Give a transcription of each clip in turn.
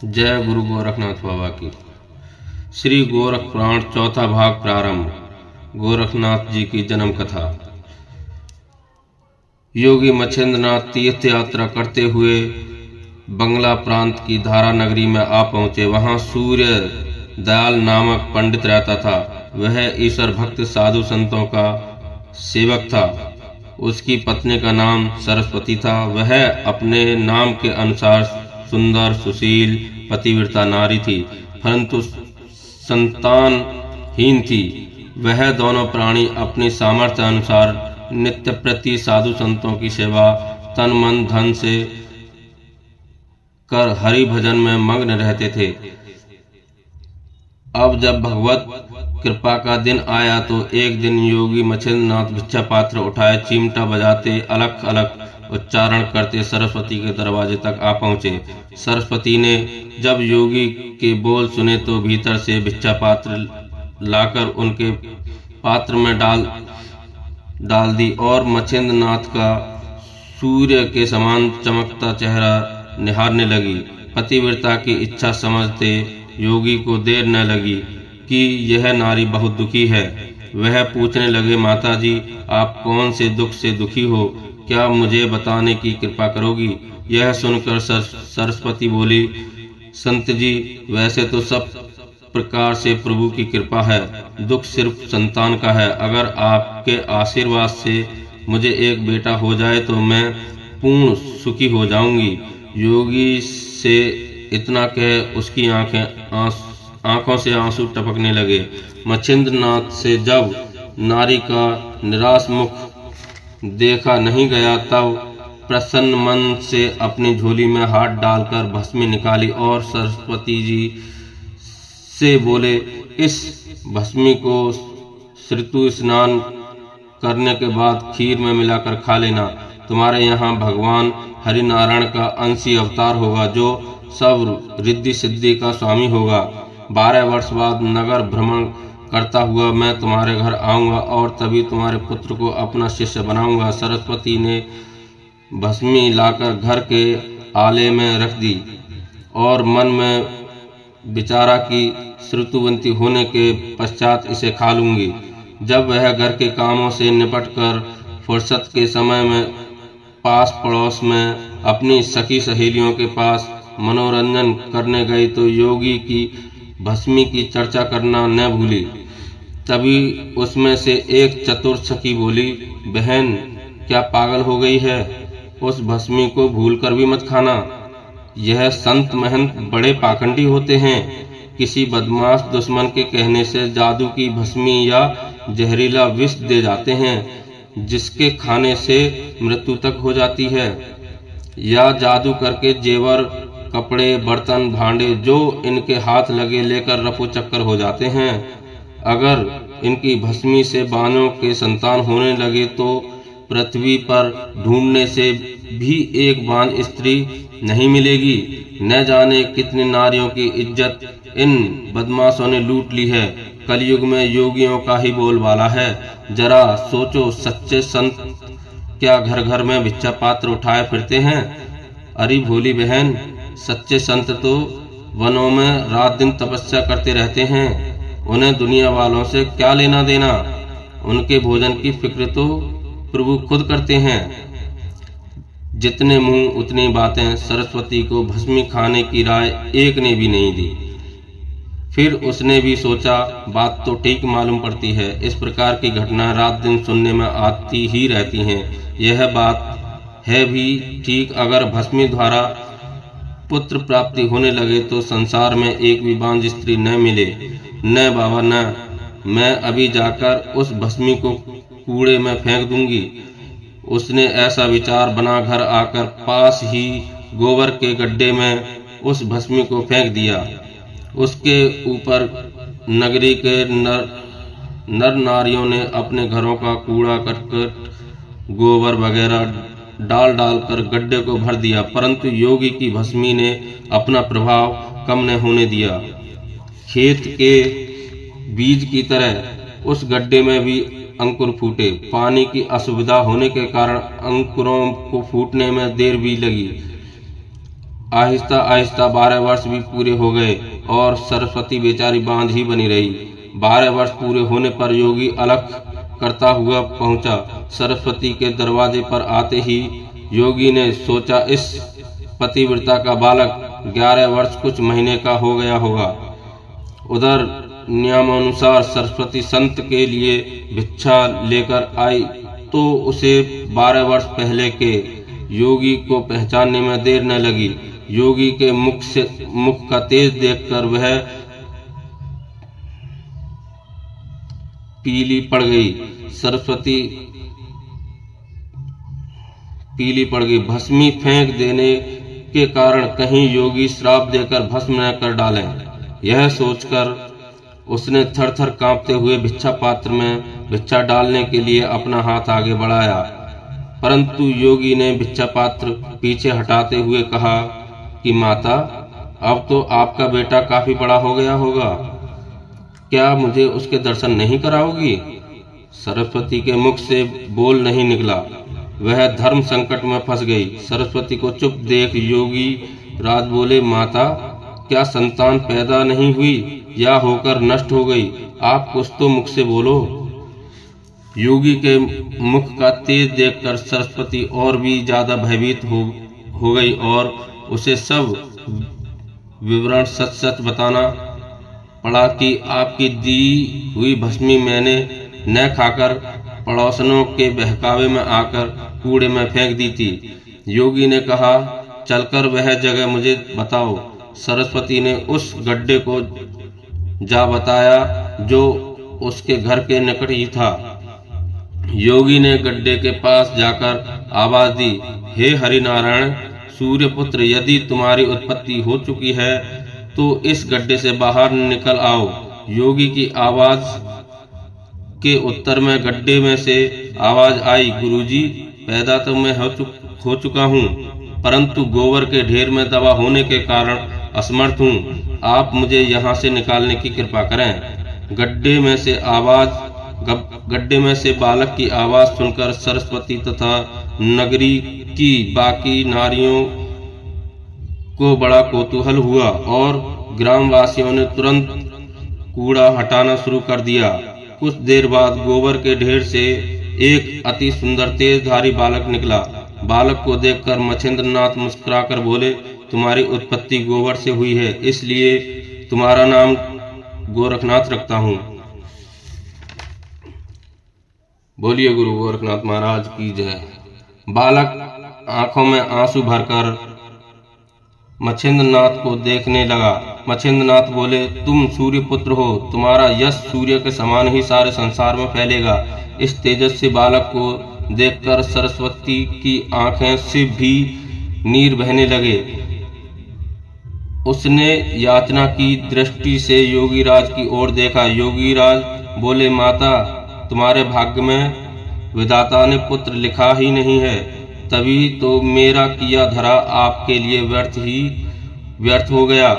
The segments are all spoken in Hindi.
जय गुरु गोरखनाथ बाबा की। श्री गोरख पुराण चौथा भाग प्रारंभ। गोरखनाथ जी की जन्म कथा। योगी मच्छिंद्रनाथ तीर्थ यात्रा करते हुए बंगला प्रांत की धारा नगरी में आ पहुँचे। वहाँ सूर्य दयाल नामक पंडित रहता था। वह ईश्वर भक्त साधु संतों का सेवक था। उसकी पत्नी का नाम सरस्वती था। वह अपने नाम के अनुसार सुंदर सुशील पतिव्रता नारी थी, परंतु संतानहीन थी। वह दोनों प्राणी अपनी सामर्थ्य अनुसार नित्य प्रति साधु संतों की सेवा तन मन धन से कर हरि भजन में मग्न रहते थे। अब जब भगवत कृपा का दिन आया तो एक दिन योगी मच्छिंद्रनाथ भिक्षा पात्र उठाए चिमटा बजाते अलग अलग उच्चारण करते सरस्वती के दरवाजे तक आ पहुँचे। सरस्वती ने जब योगी के बोल सुने तो भीतर से भिक्षा पात्र लाकर उनके पात्र में डाल दी और मच्छिंद्रनाथ का सूर्य के समान चमकता चेहरा निहारने लगी। पतिव्रता की इच्छा समझते योगी को देर न लगी कि यह नारी बहुत दुखी है। वह पूछने लगे, माता जी, आप कौन से दुख से दुखी हो? क्या मुझे बताने की कृपा करोगी? यह सुनकर सरस्वती बोली, संत जी, वैसे तो सब प्रकार से प्रभु की कृपा है, दुख सिर्फ संतान का है। अगर आपके आशीर्वाद से मुझे एक बेटा हो जाए तो मैं पूर्ण सुखी हो जाऊंगी। योगी से इतना कह उसकी आंखों से आंसू टपकने लगे। मच्छिंद्रनाथ से जब नारी का निराश मुख देखा नहीं गया तब प्रसन्न मन से अपनी झोली में हाथ डालकर भस्मी निकाली और सरस्वती जी से बोले, इस भस्मी को ऋतु स्नान करने के बाद खीर में मिलाकर खा लेना। तुम्हारे यहाँ भगवान हरिनारायण का अंशी अवतार होगा जो सब रिद्धि सिद्धि का स्वामी होगा। 12 वर्ष बाद नगर भ्रमण करता हुआ मैं तुम्हारे घर आऊंगा और तभी तुम्हारे पुत्र को अपना शिष्य बनाऊंगा। सरस्वती ने भस्मी लाकर घर के आले में रख दी और मन में विचारा कि ऋतुवंती होने के पश्चात इसे खा लूंगी। जब वह घर के कामों से निपट कर फुर्सत के समय में पास पड़ोस में अपनी सखी सहेलियों के पास मनोरंजन करने गई तो योगी की भस्मी की चर्चा करना न भूली। तभी उसमें से एक चतुर सखी बोली, बहन, क्या पागल हो गई है? उस भस्मी को भूलकर भी मत खाना। यह संत महंत बड़े पाखंडी होते हैं। किसी बदमाश दुश्मन के कहने से जादू की भस्मी या जहरीला विष दे जाते हैं जिसके खाने से मृत्यु तक हो जाती है, या जादू करके जेवर कपड़े बर्तन भांडे जो इनके हाथ लगे लेकर रफू चक्कर हो जाते हैं। अगर इनकी भस्मी से बानों के संतान होने लगे तो पृथ्वी पर ढूंढने से भी एक बान स्त्री नहीं मिलेगी। न जाने कितनी नारियों की इज्जत इन बदमाशों ने लूट ली है। कलयुग में योगियों का ही बोलबाला है। जरा सोचो, सच्चे संत क्या घर घर में भिक्षा पात्र उठाए फिरते हैं? अरे भोली बहन, सच्चे संत तो वनों में रात दिन तपस्या करते रहते हैं। उन्हें दुनिया वालों से क्या लेना देना? उनके भोजन की फिक्र तो प्रभु खुद करते हैं। जितने मुंह उतनी बातें। सरस्वती को भस्मी खाने की राय एक ने भी नहीं दी। फिर उसने भी सोचा, बात तो ठीक मालूम पड़ती है। इस प्रकार की घटना रात दिन सुनने में आती ही रहती हैं। यह बात है भी ठीक, अगर भस्मी द्वारा पुत्र प्राप्ति होने लगे तो संसार में एक भी बांझ स्त्री न मिले। न बाबा न, मैं अभी जाकर उस भस्मी को कूड़े में फेंक दूंगी। उसने ऐसा विचार बना घर आकर पास ही गोबर के गड्ढे में उस भस्मी को फेंक दिया। उसके ऊपर नगरी के नर नारियों ने अपने घरों का कूड़ा करकट गोबर वगैरह डाल कर गड्ढे को भर दिया, परंतु योगी की भस्मी ने अपना प्रभाव कम न होने दिया। खेत के बीज की तरह उस गड्ढे में भी अंकुर फूटे। पानी की असुविधा होने के कारण अंकुरों को फूटने में देर भी लगी। आहिस्ता आहिस्ता 12 वर्ष भी पूरे हो गए और सरस्वती बेचारी बांध ही बनी रही। 12 वर्ष पूरे होने पर योगी अलख करता हुआ पहुंचा। सरस्वती के दरवाजे पर आते ही योगी ने सोचा, इस पतिव्रता का बालक 11 वर्ष कुछ महीने का हो गया होगा। उधर नियमानुसार सरस्वती संत के लिए भिक्षा लेकर आई तो उसे 12 वर्ष पहले के योगी को पहचानने में देर न लगी। योगी के मुख का तेज देखकर वह पीली पड़ गई। सरस्वती पीली पड़ गई। भस्मी फेंक देने के कारण कहीं योगी श्राप देकर भस्म न कर डालें, यह सोचकर उसने थर-थर कांपते हुए भिक्षा पात्र में भिक्षा डालने के लिए अपना हाथ आगे बढ़ाया, परंतु योगी ने भिक्षा पात्र पीछे हटाते हुए कहा कि माता, अब तो आपका बेटा काफी बड़ा हो गया होगा, क्या मुझे उसके दर्शन नहीं कराओगी? सरस्वती के मुख से बोल नहीं निकला। वह धर्म संकट में फंस गई। सरस्वती को चुप देख योगी राज बोले, माता, क्या संतान पैदा नहीं हुई या होकर नष्ट हो गई? आप कुछ तो मुख से बोलो। योगी के मुख का तेज देखकर सरस्वती और भी ज्यादा भयभीत हो गई और उसे सब विवरण सच सच बताना पड़ा कि आपकी दी हुई भस्मी मैंने न खाकर पड़ोसनों के बहकावे में आकर कूड़े में फेंक दी थी। योगी ने कहा, चलकर वह जगह मुझे बताओ। सरस्वती ने उस गड्ढे को जा बताया जो उसके घर के निकट ही था। योगी ने गड्ढे के पास जाकर आवाज दी, हे हरिनारायण सूर्यपुत्र, यदि तुम्हारी उत्पत्ति हो चुकी है तो इस गड्ढे से बाहर निकल आओ। योगी की आवाज के उत्तर में गड्ढे में से आवाज आई, गुरुजी, पैदा तो मैं हो चुका हूँ, परंतु गोबर के ढेर में दबा होने के कारण असमर्थ हूँ। आप मुझे यहाँ से निकालने की कृपा करें। गड्ढे में से बालक की आवाज सुनकर सरस्वती तथा नगरी की बाकी नारियों को बड़ा कौतूहल हुआ और ग्रामवासियों ने तुरंत कूड़ा हटाना शुरू कर दिया। कुछ देर बाद गोबर के ढेर से एक अति सुंदर तेजधारी बालक निकला। बालक को देखकर मच्छिंद्रनाथ मुस्कुराकर बोले, तुम्हारी उत्पत्ति गोबर से हुई है, इसलिए तुम्हारा नाम गोरखनाथ रखता हूँ। बोलिए गुरु गोरखनाथ महाराज की जय। बालक आंखों में आंसू भरकर मच्छिंद्रनाथ को देखने लगा। मच्छिंद्रनाथ बोले, तुम सूर्यपुत्र हो, तुम्हारा यश सूर्य के समान ही सारे संसार में फैलेगा। इस तेजस्वी बालक को देखकर सरस्वती की आंखें से भी नीर बहने लगे। उसने याचना की दृष्टि से योगीराज की ओर देखा। योगीराज बोले, माता, तुम्हारे भाग्य में विधाता ने पुत्र लिखा ही नहीं है, तभी तो मेरा किया धरा आपके लिए व्यर्थ हो गया।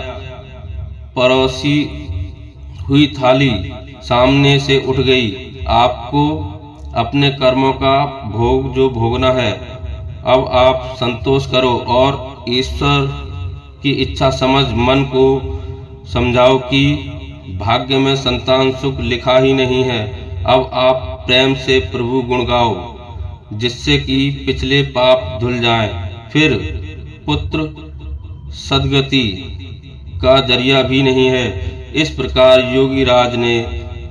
परोसी हुई थाली सामने से उठ गई। आपको अपने कर्मों का भोग जो भोगना है, अब आप संतोष करो और ईश्वर की इच्छा समझ मन को समझाओ कि भाग्य में संतान सुख लिखा ही नहीं है। अब आप प्रेम से प्रभु गुण गाओ, जिससे कि पिछले पाप धुल जाएं। फिर पुत्र सद्गति का जरिया भी नहीं है। इस प्रकार योगीराज ने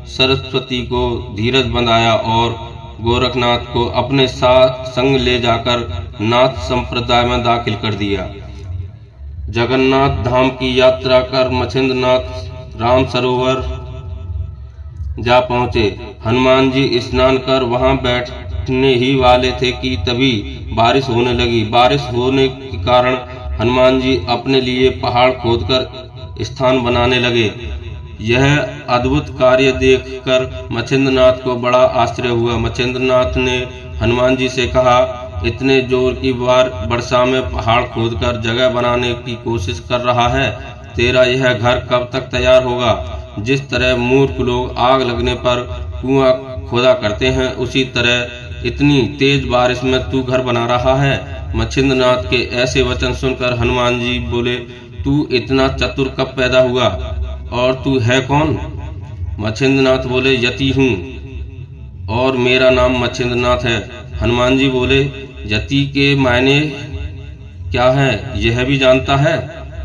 सरस्वती को धीरज बंधाया और गोरखनाथ को अपने साथ संग ले जाकर नाथ संप्रदाय में दाखिल कर दिया। जगन्नाथ धाम की यात्रा कर मच्छिंद्रनाथ राम सरोवर जा पहुंचे। हनुमान जी स्नान कर वहां बैठने ही वाले थे कि तभी बारिश होने लगी। बारिश होने के कारण हनुमान जी अपने लिए पहाड़ खोदकर स्थान बनाने लगे। यह अद्भुत कार्य देखकर मच्छिंद्रनाथ को बड़ा आश्चर्य हुआ। मच्छिंद्रनाथ ने हनुमान जी से कहा, इतने जोर की वर्षा में पहाड़ खोदकर जगह बनाने की कोशिश कर रहा है, तेरा यह घर कब तक तैयार होगा? जिस तरह मूर्ख लोग आग लगने पर कुआं खोदा करते हैं, उसी तरह इतनी तेज बारिश में तू घर बना रहा है। मच्छिंद्रनाथ के ऐसे वचन सुनकर हनुमान जी बोले, तू इतना चतुर कब पैदा हुआ और तू है कौन? मच्छिंद्रनाथ बोले, यति हूँ और मेरा नाम मच्छिंद्रनाथ है। हनुमान जी बोले, यति के मायने क्या है यह भी जानता है?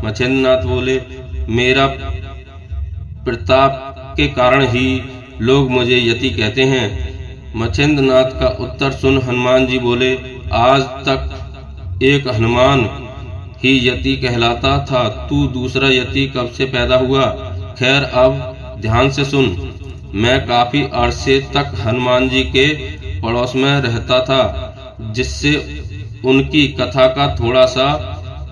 मच्छिंद्रनाथ बोले, मेरा प्रताप के कारण ही लोग मुझे यति कहते हैं। मच्छिंद्रनाथ का उत्तर सुन हनुमान जी बोले, आज तक एक हनुमान ही यति कहलाता था, तू दूसरा यति कब से पैदा हुआ? खैर अब ध्यान से सुन। मैं काफी अरसे तक हनुमान जी के पड़ोस में रहता था, जिससे उनकी कथा का थोड़ा सा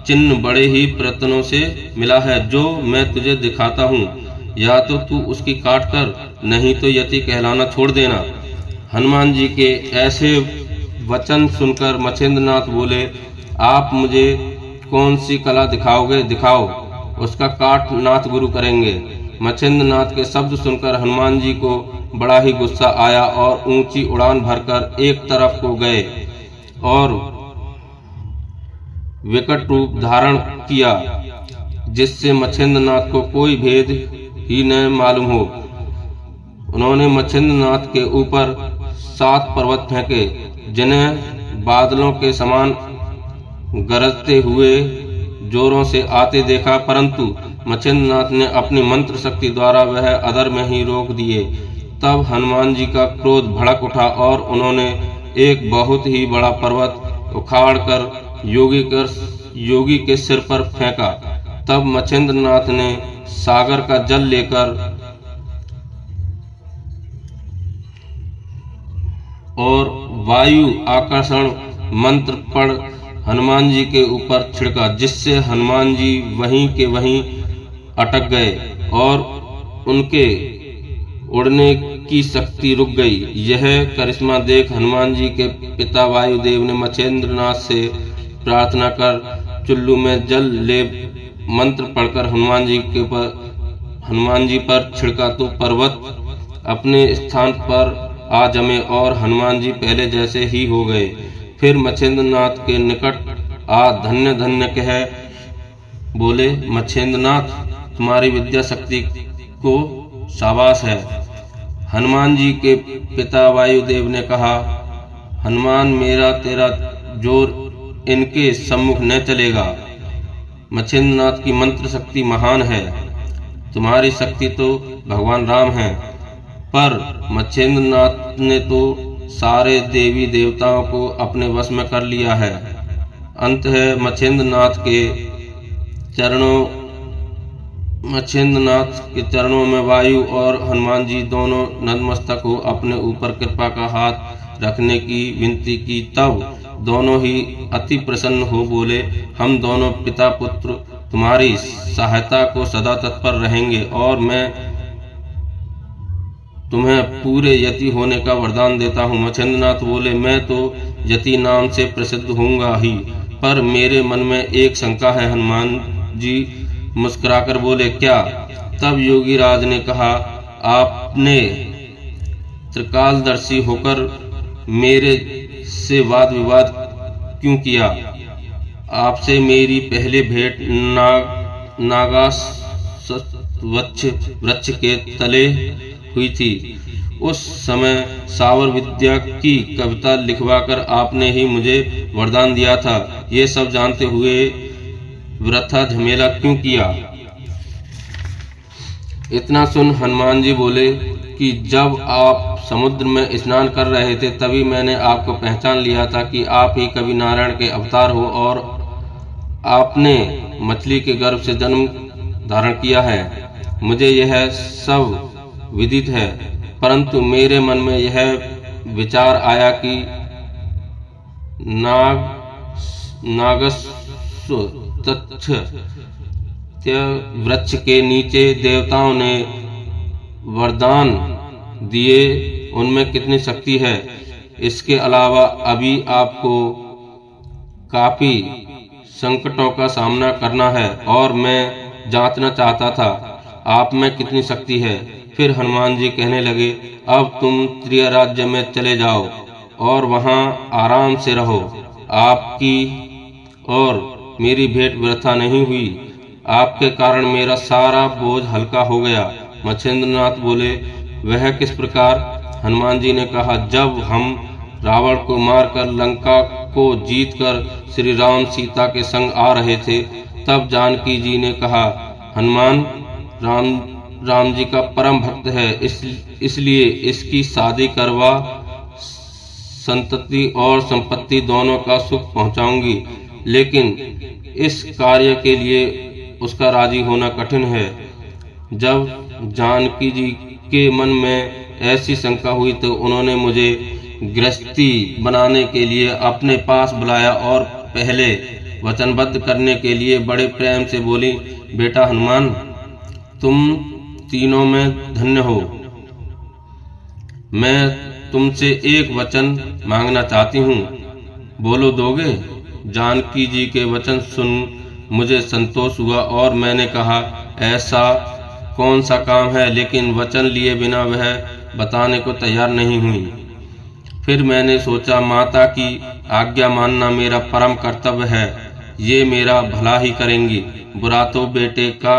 चिन्ह बड़े ही प्रयत्नों से मिला है, जो मैं तुझे दिखाता हूँ। या तो तू उसकी काट कर, नहीं तो यति कहलाना छोड़ देना। हनुमान जी के ऐसे वचन सुनकर मच्छिंद्रनाथ बोले, आप मुझे कौन सी कला दिखाओगे? दिखाओ, उसका काट नाथ गुरु करेंगे। मच्छिंद्रनाथ के शब्द सुनकर हनुमान जी को बड़ा ही गुस्सा आया और ऊंची उड़ान भरकर एक तरफ को गए और विकट रूप धारण किया, जिससे मच्छिंद्रनाथ को कोई भेद ही न मालूम हो। उन्होंने मच्छिंद्रनाथ के ऊपर 7 पर्वत फेंके, जिन्हें बादलों के समान गरजते हुए जोरों से आते देखा, परंतु मच्छिंद्रनाथ ने अपनी मंत्र शक्ति द्वारा वह अधर में ही रोक दिए। तब हनुमान जी का क्रोध भड़क उठा और उन्होंने एक बहुत ही बड़ा पर्वत उखाड़कर योगी के सिर पर फेंका। तब मच्छिंद्रनाथ ने सागर का जल लेकर और वायु आकर्षण मंत्र पढ़ हनुमान जी के ऊपर छिड़का, जिससे हनुमान जी वहीं के वहीं अटक गए और उनके उड़ने की शक्ति रुक गई। यह करिश्मा देख हनुमान जी के पिता वायुदेव ने मच्छिंद्रनाथ से प्रार्थना कर चुल्लू में जल ले मंत्र पढ़कर हनुमान जी पर छिड़का, तो पर्वत अपने स्थान पर आ जमे और हनुमान जी पहले जैसे ही हो गए। फिर मच्छिंद्रनाथ के निकट आ धन्य धन्य कह बोले, मच्छिंद्रनाथ, तुम्हारी विद्या शक्ति को शाबाश है। हनुमान जी के पिता वायुदेव ने कहा, हनुमान, मेरा तेरा जोर इनके सम्मुख न चलेगा। मच्छिंद्रनाथ की मंत्र शक्ति महान है, तुम्हारी शक्ति तो भगवान राम है। पर मच्छिंद्रनाथ ने तो सारे देवी देवताओं को अपने वश में कर लिया है। अंत है मच्छिंद्रनाथ के चरणों में वायु और हनुमान जी दोनों नतमस्तक हो अपने ऊपर कृपा का हाथ रखने की विनती की। तब दोनों ही अति प्रसन्न हो बोले, हम दोनों पिता पुत्र तुम्हारी सहायता को सदा तत्पर रहेंगे और मैं तुम्हें पूरे यति होने का वरदान देता हूँ। मच्छिंद्रनाथ बोले, मैं तो यति नाम से प्रसिद्ध होऊंगा ही, पर मेरे मन में एक शंका है। हनुमान जी मुस्कुराकर बोले, क्या? तब योगी राज ने कहा, आपने त्रिकालदर्शी होकर मेरे से वाद विवाद क्यों किया? आपसे मेरी पहले भेंट नागास वृक्ष के तले हुई थी। उस समय सावर विद्या की कविता लिखवाकर आपने ही मुझे वरदान दिया था। ये सब जानते हुए वृथा झमेला क्यों किया? इतना सुन हनुमान जी बोले कि जब आप समुद्र में स्नान कर रहे थे तभी मैंने आपको पहचान लिया था कि आप ही कवि नारायण के अवतार हो और आपने मछली के गर्भ से जन्म धारण किया है। मुझे यह सब विदित है, परंतु मेरे मन में यह विचार आया कि वृक्ष के नीचे देवताओं ने वरदान दिए, उनमें कितनी शक्ति है। इसके अलावा अभी आपको काफी संकटों का सामना करना है और मैं जांचना चाहता था आप में कितनी शक्ति है। फिर हनुमान जी कहने लगे, अब तुम त्रिय राज्य में चले जाओ और वहां आराम से रहो। आपकी और मेरी भेंट व्यर्था नहीं हुई। आपके कारण मेरा सारा बोझ हल्का हो गया। मच्छिंद्रनाथ बोले, वह किस प्रकार? हनुमान जी ने कहा, जब हम रावण को मारकर लंका को जीतकर श्री राम सीता के संग आ रहे थे, तब जानकी जी ने कहा, हनुमान राम जी का परम भक्त है, इसलिए इसकी शादी करवा संतति और संपत्ति दोनों का सुख पहुंचाऊंगी। लेकिन इस कार्य के लिए उसका राजी होना कठिन है। जब जानकी जी के मन में ऐसी शंका हुई तो उन्होंने मुझे गृहस्थी बनाने के लिए अपने पास बुलाया और पहले वचनबद्ध करने के लिए बड़े प्रेम से बोली, बेटा हनुमान, तुम तीनों में धन्य हो। मैं तुमसे एक वचन मांगना चाहती हूँ, बोलो दोगे? जानकी जी के वचन सुन मुझे संतोष हुआ और मैंने कहा, ऐसा कौन सा काम है? लेकिन वचन लिए बिना वह बताने को तैयार नहीं हुई। फिर मैंने सोचा, माता की आज्ञा मानना मेरा परम कर्तव्य है, ये मेरा भला ही करेंगी। बुरा तो बेटे का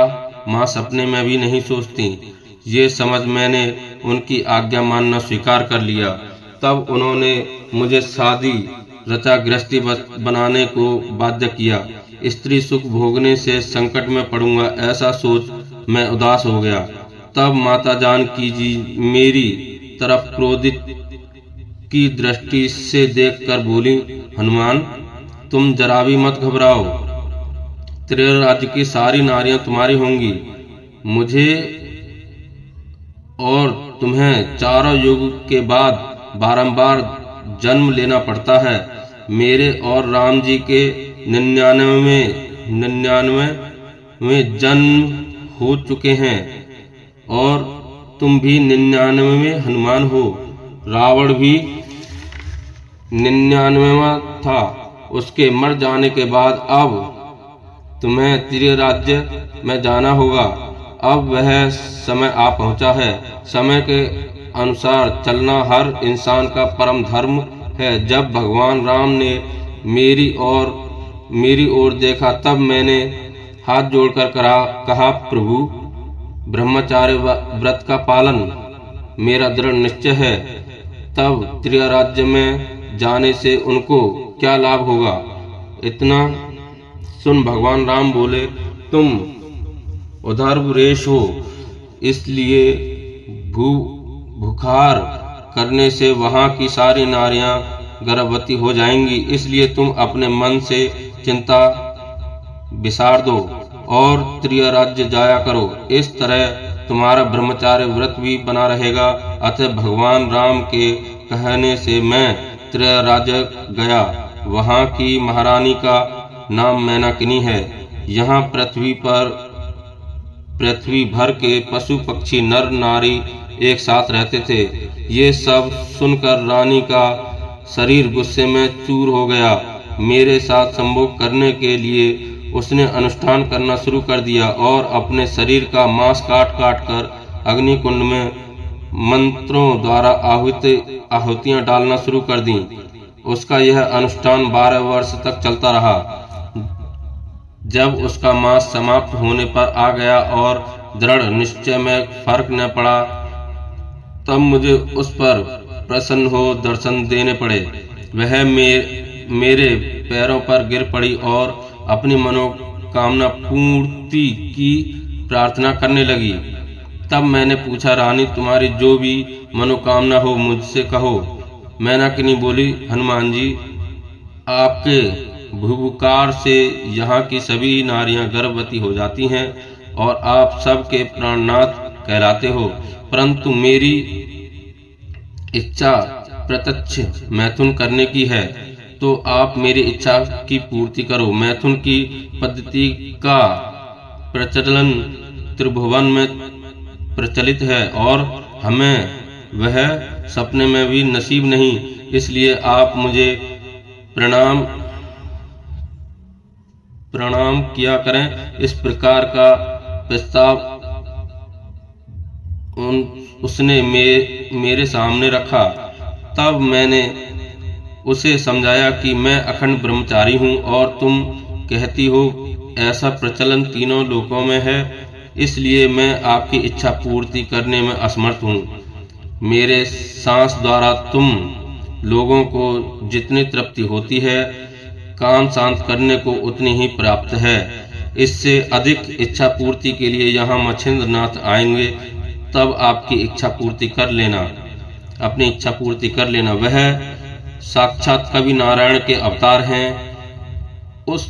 माँ सपने में भी नहीं सोचती। ये समझ मैंने उनकी आज्ञा मानना स्वीकार कर लिया। तब उन्होंने मुझे शादी रचा गृहस्थी बनाने को बाध्य किया। स्त्री सुख भोगने से संकट में पड़ूंगा, ऐसा सोच मैं उदास हो गया। तब माता जानकी जी मेरी तरफ क्रोधित की दृष्टि से देखकर बोली, हनुमान, तुम जरा भी मत घबराओ, त्रिराज्य की सारी नारियां तुम्हारी होंगी। मुझे और तुम्हें चारों युग के बाद बारंबार जन्म लेना पड़ता है। मेरे और राम जी के 99वें जन्म हो चुके हैं और तुम भी 99वें हनुमान हो। रावण भी 99वां था। उसके मर जाने के बाद अब तुम्हें त्रिराज्य में जाना होगा। अब वह समय आ पहुंचा है। समय के अनुसार चलना हर इंसान का परम धर्म है। जब भगवान राम ने मेरी ओर देखा, तब मैंने हाथ जोड़कर कहा, प्रभु, ब्रह्मचार्य व्रत का पालन मेरा दृढ़ निश्चय है। तब त्रिराज्य में जाने से उनको क्या लाभ होगा? इतना सुन भगवान राम बोले, तुम उधर्वरेश हो, इसलिए भूखार करने से वहां की सारी नारियां गर्भवती हो जाएंगी। इसलिए तुम अपने मन से चिंता विसार दो और त्रिराज्य जाया करो। इस तरह तुम्हारा ब्रह्मचार्य व्रत भी बना रहेगा। अतः भगवान राम के कहने से मैं त्रिराज्य गया। वहां की महारानी का नाम मैनाकिनी है। यहाँ पृथ्वी भर के पशु पक्षी नर नारी एक साथ रहते थे। ये सब सुनकर रानी का शरीर गुस्से में चूर हो गया। मेरे साथ संभोग करने के लिए उसने अनुष्ठान करना शुरू कर दिया और अपने शरीर का मांस काट काट कर अग्निकुंड में मंत्रों द्वारा आहुतियां डालना शुरू कर दी। उसका यह अनुष्ठान 12 वर्ष तक चलता रहा। जब उसका मांस समाप्त होने पर आ गया और दृढ़ निश्चय में फर्क न पड़ा, तब मुझे उस पर प्रसन्न हो दर्शन देने पड़े। वह मेरे पैरों पर गिर पड़ी और अपनी मनोकामना पूर्ति की प्रार्थना करने लगी। तब मैंने पूछा, रानी, तुम्हारी जो भी मनोकामना हो मुझसे कहो। मैनाकिनी बोली, हनुमान जी, आपके भूबुकार से यहाँ की सभी नारियां गर्भवती हो जाती हैं और आप सबके प्राणनाथ कहलाते हो। परंतु मेरी इच्छा प्रत्यक्ष मैथुन करने की है, तो आप मेरी इच्छा की पूर्ति करो। मैथुन की पद्धति का प्रचलन त्रिभुवन में प्रचलित है और हमें वह सपने में भी नसीब नहीं। इसलिए आप मुझे प्रणाम किया करें। इस प्रकार का प्रस्ताव उसने मेरे सामने रखा। तब मैंने उसे समझाया कि मैं अखंड ब्रह्मचारी हूँ और तुम कहती हो ऐसा प्रचलन तीनों लोकों में है, इसलिए मैं आपकी इच्छा पूर्ति करने में असमर्थ हूँ। मेरे सांस द्वारा तुम लोगों को जितनी तृप्ति होती है, काम शांत करने को उतनी ही प्राप्त है। इससे अधिक इच्छा पूर्ति के लिए यहाँ मच्छिंद्रनाथ आएंगे, तब आपकी इच्छा पूर्ति कर लेना, अपनी इच्छा पूर्ति कर लेना। वह साक्षात कवि नारायण के अवतार हैं। उस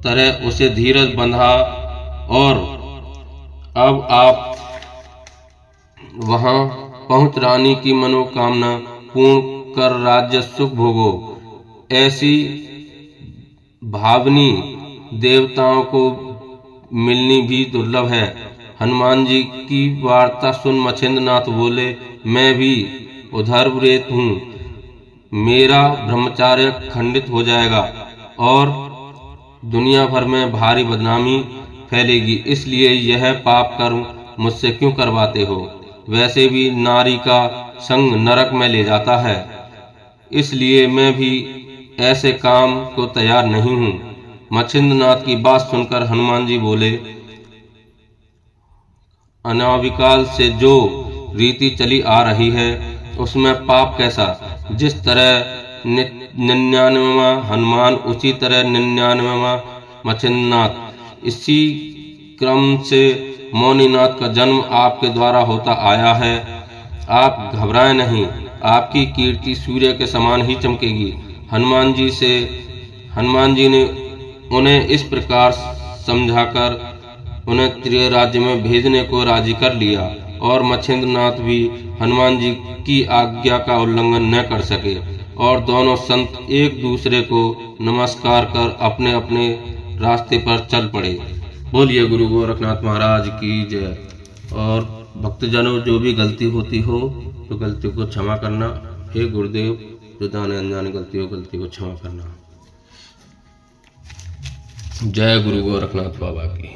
तरह उसे धीरज बंधा और अब आप वहां पहुंच रानी की मनोकामना पूर्ण कर राज्य सुख भोगो। ऐसी भावनी देवताओं को मिलनी भी दुर्लभ है। हनुमान जी की वार्ता सुन मच्छिंद्रनाथ बोले, मैं भी उधर्वरेत हूँ, मेरा ब्रह्मचार्य खंडित हो जाएगा और दुनिया भर में भारी बदनामी फैलेगी, इसलिए यह पाप कर्म मुझसे क्यों करवाते हो। वैसे भी नारी का संग नरक में ले जाता है, इसलिए मैं भी ऐसे काम को तैयार नहीं हूँ। मच्छिंद्रनाथ की बात सुनकर हनुमान जी बोले, अनादिकाल से जो रीति चली आ रही है उसमें पाप कैसा। जिस तरह 99वां हनुमान, उसी तरह 99वां मच्छिंद्रनाथ। इसी क्रम से मौनीनाथ का जन्म आपके द्वारा होता आया है। आप घबराएं नहीं, आपकी कीर्ति सूर्य के समान ही चमकेगी। हनुमान जी ने उन्हें इस प्रकार समझाकर उन्हें त्रिय राज्य में भेजने को राजी कर लिया और मच्छिंद्रनाथ भी हनुमान जी की आज्ञा का उल्लंघन न कर सके और दोनों संत एक दूसरे को नमस्कार कर अपने अपने रास्ते पर चल पड़े। बोलिए गुरु गोरखनाथ महाराज की जय। और भक्तजनों, जो भी गलती होती हो तो गलती को क्षमा करना। हे गुरुदेव, जो जाने अनजाने गलती को क्षमा करना। जय गुरु गोरखनाथ बाबा की।